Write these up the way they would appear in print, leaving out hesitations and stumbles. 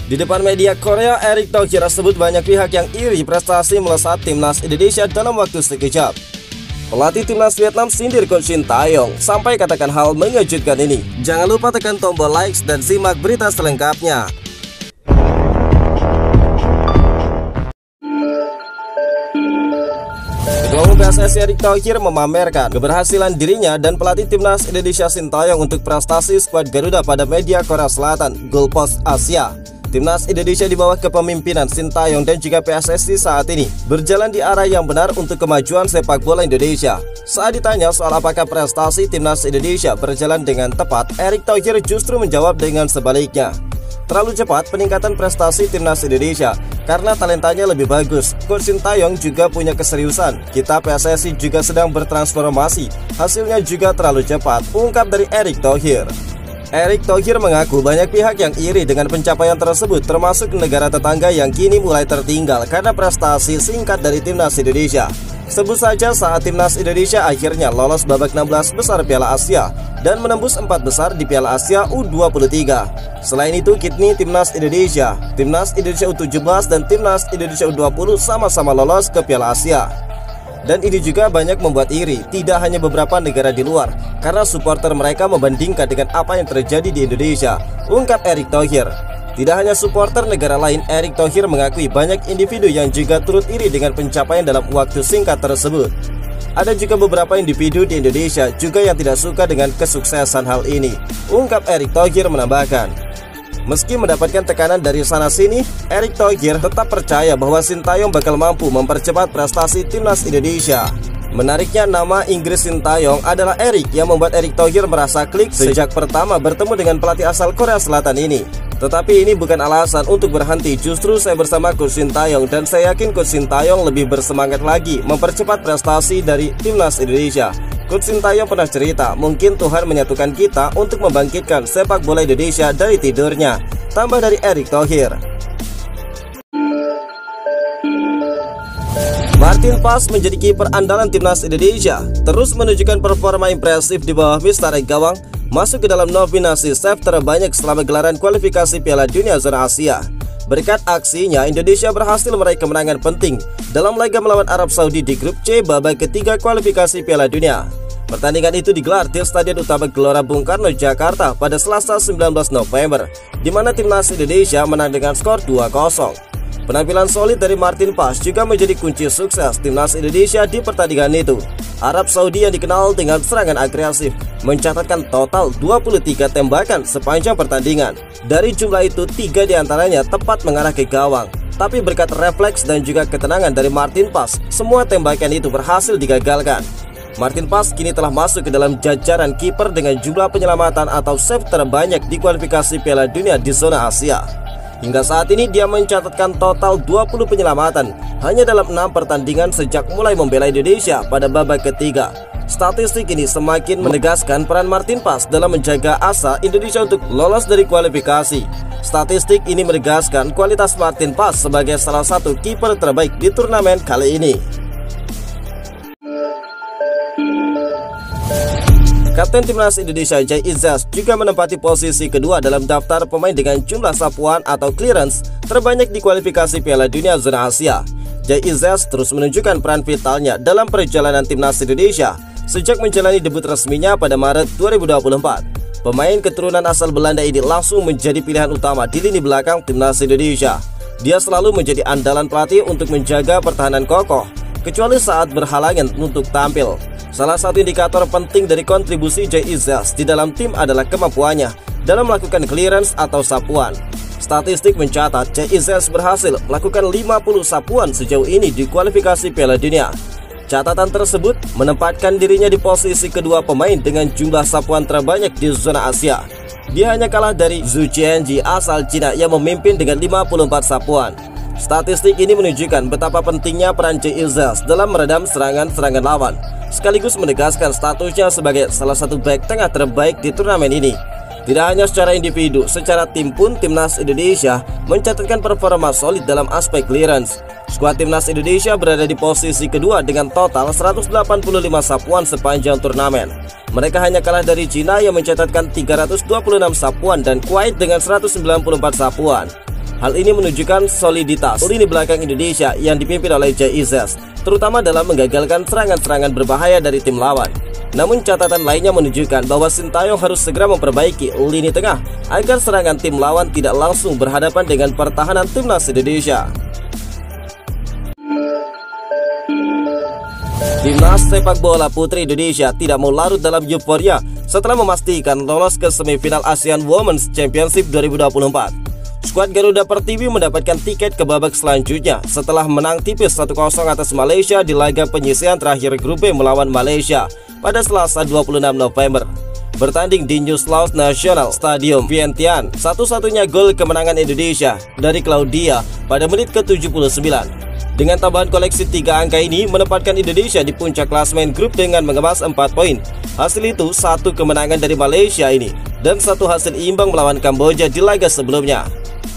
Di depan media Korea, Erick Thohir sebut banyak pihak yang iri prestasi melesat timnas Indonesia dalam waktu sekejap. Pelatih timnas Vietnam sindir Coach Shin Tae-yong sampai katakan hal mengejutkan ini. Jangan lupa tekan tombol likes dan simak berita selengkapnya. Ketua Umum PSSI Erick Thohir memamerkan keberhasilan dirinya dan pelatih timnas Indonesia Shin Tae-yong untuk prestasi skuad Garuda pada media Korea Selatan, Goalpost Asia. Timnas Indonesia di bawah kepemimpinan Shin Tae-yong dan juga PSSI saat ini berjalan di arah yang benar untuk kemajuan sepak bola Indonesia. Saat ditanya soal apakah prestasi timnas Indonesia berjalan dengan tepat, Erick Thohir justru menjawab dengan sebaliknya. Terlalu cepat peningkatan prestasi timnas Indonesia karena talentanya lebih bagus. Coach Shin Tae-yong juga punya keseriusan. Kita PSSI juga sedang bertransformasi. Hasilnya juga terlalu cepat, ungkap dari Erick Thohir. Erick Thohir mengaku banyak pihak yang iri dengan pencapaian tersebut, termasuk negara tetangga yang kini mulai tertinggal karena prestasi singkat dari timnas Indonesia. Sebut saja saat timnas Indonesia akhirnya lolos babak 16 besar Piala Asia dan menembus 4 besar di Piala Asia U23. Selain itu, kini timnas Indonesia U17 dan timnas Indonesia U20 sama-sama lolos ke Piala Asia. Dan ini juga banyak membuat iri, tidak hanya beberapa negara di luar, karena supporter mereka membandingkan dengan apa yang terjadi di Indonesia, ungkap Erick Thohir. Tidak hanya supporter negara lain, Erick Thohir mengakui banyak individu yang juga turut iri dengan pencapaian dalam waktu singkat tersebut. Ada juga beberapa individu di Indonesia juga yang tidak suka dengan kesuksesan hal ini, ungkap Erick Thohir menambahkan. Meski mendapatkan tekanan dari sana-sini, Erick Thohir tetap percaya bahwa Shin Tae-yong bakal mampu mempercepat prestasi timnas Indonesia. Menariknya, nama Inggris Shin Tae-yong adalah Erick yang membuat Erick Thohir merasa klik sejak pertama bertemu dengan pelatih asal Korea Selatan ini. Tetapi ini bukan alasan untuk berhenti, justru saya bersama Coach Shin Tae-yong dan saya yakin Coach Shin Tae-yong lebih bersemangat lagi mempercepat prestasi dari timnas Indonesia. Coach Shin Tae-yong pernah cerita, mungkin Tuhan menyatukan kita untuk membangkitkan sepak bola Indonesia dari tidurnya, tambah dari Erick Thohir. Martin Paes menjadi kiper andalan timnas Indonesia, terus menunjukkan performa impresif di bawah mister gawang, masuk ke dalam nominasi save terbanyak selama gelaran kualifikasi Piala Dunia Zona Asia. Berkat aksinya, Indonesia berhasil meraih kemenangan penting dalam laga melawan Arab Saudi di grup C babak ketiga kualifikasi Piala Dunia. Pertandingan itu digelar di Stadion Utama Gelora Bung Karno, Jakarta pada Selasa 19 November, di mana timnas Indonesia menang dengan skor 2-0. Penampilan solid dari Martin Paes juga menjadi kunci sukses timnas Indonesia di pertandingan itu. Arab Saudi yang dikenal dengan serangan agresif mencatatkan total 23 tembakan sepanjang pertandingan. Dari jumlah itu, 3 diantaranya tepat mengarah ke gawang. Tapi berkat refleks dan juga ketenangan dari Martin Paes, semua tembakan itu berhasil digagalkan. Martin Paes kini telah masuk ke dalam jajaran kiper dengan jumlah penyelamatan atau save terbanyak di kualifikasi Piala Dunia di zona Asia. Hingga saat ini dia mencatatkan total 20 penyelamatan hanya dalam 6 pertandingan sejak mulai membela Indonesia pada babak ketiga. Statistik ini semakin menegaskan peran Martin Paes dalam menjaga asa Indonesia untuk lolos dari kualifikasi. Statistik ini menegaskan kualitas Martin Paes sebagai salah satu kiper terbaik di turnamen kali ini. Kapten timnas Indonesia Jay Izzas juga menempati posisi kedua dalam daftar pemain dengan jumlah sapuan atau clearance terbanyak di kualifikasi Piala Dunia Zona Asia. Jay Izzas terus menunjukkan peran vitalnya dalam perjalanan timnas Indonesia sejak menjalani debut resminya pada Maret 2024. Pemain keturunan asal Belanda ini langsung menjadi pilihan utama di lini belakang timnas Indonesia. Dia selalu menjadi andalan pelatih untuk menjaga pertahanan kokoh, kecuali saat berhalangan untuk tampil. Salah satu indikator penting dari kontribusi Jay Izzas di dalam tim adalah kemampuannya dalam melakukan clearance atau sapuan. Statistik mencatat Jay Izzas berhasil melakukan 50 sapuan sejauh ini di kualifikasi Piala Dunia. Catatan tersebut menempatkan dirinya di posisi kedua pemain dengan jumlah sapuan terbanyak di zona Asia. Dia hanya kalah dari Zhu Qianji asal Cina yang memimpin dengan 54 sapuan. Statistik ini menunjukkan betapa pentingnya peran Jay Izzas dalam meredam serangan-serangan lawan, sekaligus menegaskan statusnya sebagai salah satu bek tengah terbaik di turnamen ini. Tidak hanya secara individu, secara tim pun timnas Indonesia mencatatkan performa solid dalam aspek clearance. Skuad timnas Indonesia berada di posisi kedua dengan total 185 sapuan sepanjang turnamen. Mereka hanya kalah dari Cina yang mencatatkan 326 sapuan dan Kuwait dengan 194 sapuan. Hal ini menunjukkan soliditas lini belakang Indonesia yang dipimpin oleh JIZ, terutama dalam menggagalkan serangan-serangan berbahaya dari tim lawan. Namun catatan lainnya menunjukkan bahwa Sintayong harus segera memperbaiki lini tengah agar serangan tim lawan tidak langsung berhadapan dengan pertahanan timnas Indonesia. Timnas sepak bola putri Indonesia tidak mau larut dalam euforia setelah memastikan lolos ke semifinal ASEAN Women's Championship 2024. Skuad Garuda Pertiwi mendapatkan tiket ke babak selanjutnya setelah menang tipis 1-0 atas Malaysia di laga penyisihan terakhir grup B melawan Malaysia pada Selasa 26 November. Bertanding di New South National Stadium Vientiane, satu-satunya gol kemenangan Indonesia dari Claudia pada menit ke-79. Dengan tambahan koleksi 3 angka ini menempatkan Indonesia di puncak klasemen grup dengan mengemas 4 poin. Hasil itu 1 kemenangan dari Malaysia ini dan 1 hasil imbang melawan Kamboja di laga sebelumnya.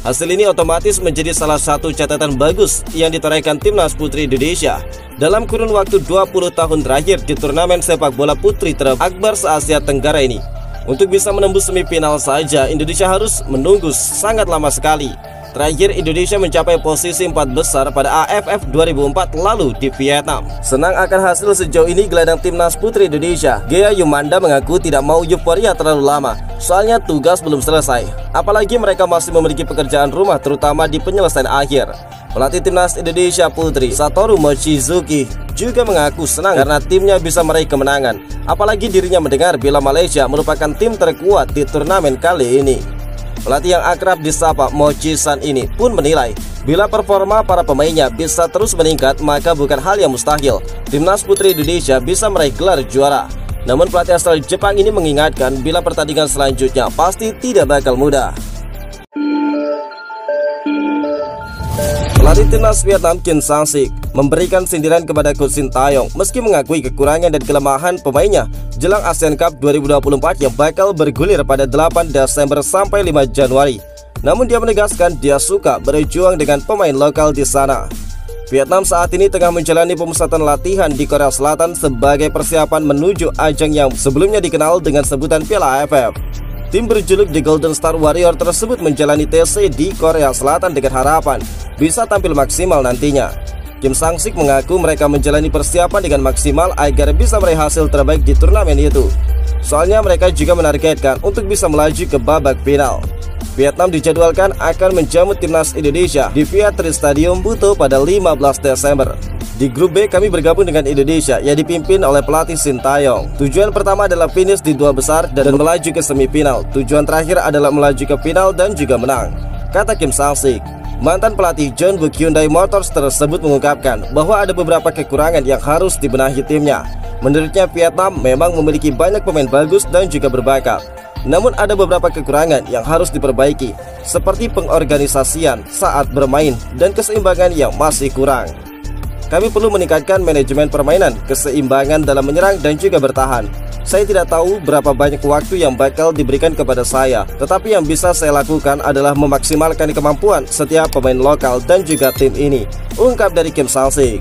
Hasil ini otomatis menjadi salah satu catatan bagus yang ditorehkan timnas putri Indonesia dalam kurun waktu 20 tahun terakhir di turnamen sepak bola putri terakbar se-Asia Tenggara ini. Untuk bisa menembus semifinal saja, Indonesia harus menunggu sangat lama sekali. Terakhir Indonesia mencapai posisi 4 besar pada AFF 2004 lalu di Vietnam. Senang akan hasil sejauh ini gelandang timnas putri Indonesia, Ghea Yumanda mengaku tidak mau euforia terlalu lama, soalnya tugas belum selesai. Apalagi mereka masih memiliki pekerjaan rumah terutama di penyelesaian akhir. Pelatih timnas Indonesia putri Satoru Mochizuki juga mengaku senang karena timnya bisa meraih kemenangan. Apalagi dirinya mendengar bila Malaysia merupakan tim terkuat di turnamen kali ini. Pelatih yang akrab disapa Mochi-san ini pun menilai bila performa para pemainnya bisa terus meningkat maka bukan hal yang mustahil timnas putri Indonesia bisa meraih gelar juara. Namun pelatih asal Jepang ini mengingatkan bila pertandingan selanjutnya pasti tidak bakal mudah. Pelatih timnas Vietnam Kim Sang-sik memberikan sindiran kepada Coach Sintayong meski mengakui kekurangan dan kelemahan pemainnya jelang ASEAN Cup 2024 yang bakal bergulir pada 8 Desember sampai 5 Januari. Namun dia menegaskan dia suka berjuang dengan pemain lokal di sana. Vietnam saat ini tengah menjalani pemusatan latihan di Korea Selatan sebagai persiapan menuju ajang yang sebelumnya dikenal dengan sebutan Piala AFF. Tim berjuluk The Golden Star Warrior tersebut menjalani TC di Korea Selatan dengan harapan bisa tampil maksimal nantinya. Kim Sang-sik mengaku mereka menjalani persiapan dengan maksimal agar bisa meraih hasil terbaik di turnamen itu. Soalnya mereka juga menargetkan untuk bisa melaju ke babak final. Vietnam dijadwalkan akan menjamu timnas Indonesia di Vietri Stadium Buto pada 15 Desember. Di grup B kami bergabung dengan Indonesia yang dipimpin oleh pelatih Sintayong. Tujuan pertama adalah finish di 2 besar dan melaju ke semifinal. Tujuan terakhir adalah melaju ke final dan juga menang, kata Kim Sang-sik. Mantan pelatih John Book Hyundai Motors tersebut mengungkapkan bahwa ada beberapa kekurangan yang harus dibenahi timnya. Menurutnya Vietnam memang memiliki banyak pemain bagus dan juga berbakat. Namun ada beberapa kekurangan yang harus diperbaiki, seperti pengorganisasian saat bermain dan keseimbangan yang masih kurang. Kami perlu meningkatkan manajemen permainan, keseimbangan dalam menyerang dan juga bertahan. Saya tidak tahu berapa banyak waktu yang bakal diberikan kepada saya, tetapi yang bisa saya lakukan adalah memaksimalkan kemampuan setiap pemain lokal dan juga tim ini, ungkap dari Kim Sang-sik.